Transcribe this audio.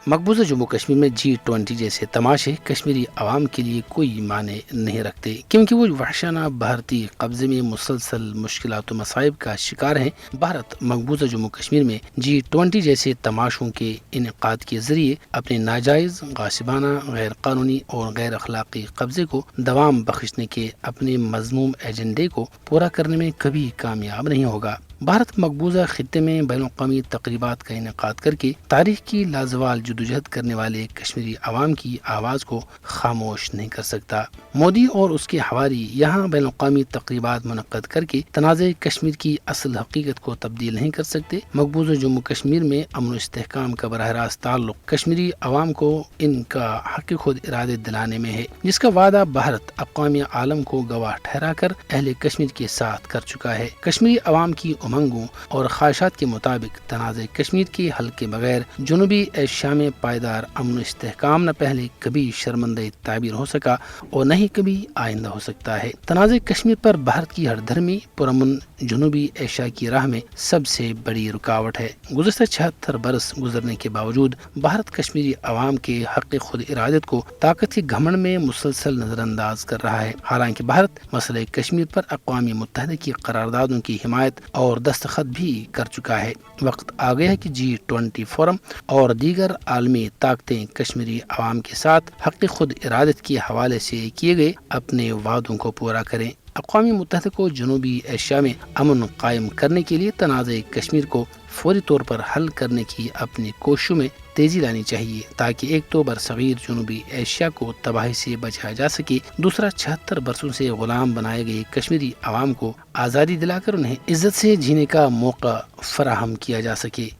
مقبوضہ جموں کشمیر میں G20 جیسے تماشے کشمیری عوام کے لیے کوئی معنی نہیں رکھتے، کیونکہ وہ وحشانہ بھارتی قبضے میں مسلسل مشکلات و مصائب کا شکار ہیں۔ بھارت مقبوضہ جموں کشمیر میں G20 جیسے تماشوں کے انعقاد کے ذریعے اپنے ناجائز، غاصبانہ، غیر قانونی اور غیر اخلاقی قبضے کو دوام بخشنے کے اپنے مذموم ایجنڈے کو پورا کرنے میں کبھی کامیاب نہیں ہوگا۔ بھارت مقبوضہ خطے میں بین الاقوامی تقریبات کا انعقاد کر کے تاریخ کی لازوال جدوجہد کرنے والے کشمیری عوام کی آواز کو خاموش نہیں کر سکتا۔ مودی اور اس کے حواری یہاں بین الاقوامی تقریبات منعقد کر کے تنازع کشمیر کی اصل حقیقت کو تبدیل نہیں کر سکتے۔ مقبوضہ جموں کشمیر میں امن و استحکام کا براہ راست تعلق کشمیری عوام کو ان کا حق خود ارادے دلانے میں ہے، جس کا وعدہ بھارت اقوام عالم کو گواہ ٹھہرا کر اہل کشمیر کے ساتھ کر چکا ہے۔ کشمیری عوام کی امنگوں اور خواہشات کے مطابق تنازع کشمیر کے حل کے بغیر جنوبی ایشیا میں پائیدار امن و استحکام نہ پہلے کبھی شرمندہ تعبیر ہو سکا اور نہ ہی کبھی آئندہ ہو سکتا ہے۔ تنازع کشمیر پر بھارت کی ہر دھرمی پرامن جنوبی ایشیا کی راہ میں سب سے بڑی رکاوٹ ہے۔ گزشتہ 76 برس گزرنے کے باوجود بھارت کشمیری عوام کے حق خود ارادت کو طاقت کے گھمنڈ میں مسلسل نظر انداز کر رہا ہے۔ حالانکہ بھارت مسئلہ کشمیر پر اقوام متحدہ کی قراردادوں کی حمایت اور دستخط بھی کر چکا ہے۔ وقت آ گیا ہے کہ G20 فورم اور دیگر عالمی طاقتیں کشمیری عوام کے ساتھ حق خود ارادت کے حوالے سے کیے گئے اپنے وعدوں کو پورا کریں۔ اقوام متحدہ کو جنوبی ایشیا میں امن قائم کرنے کے لیے تنازع کشمیر کو فوری طور پر حل کرنے کی اپنی کوششوں میں تیزی لانی چاہیے، تاکہ ایک تو برصغیر جنوبی ایشیا کو تباہی سے بچایا جا سکے، دوسرا 76 برسوں سے غلام بنائے گئے کشمیری عوام کو آزادی دلا کر انہیں عزت سے جینے کا موقع فراہم کیا جا سکے۔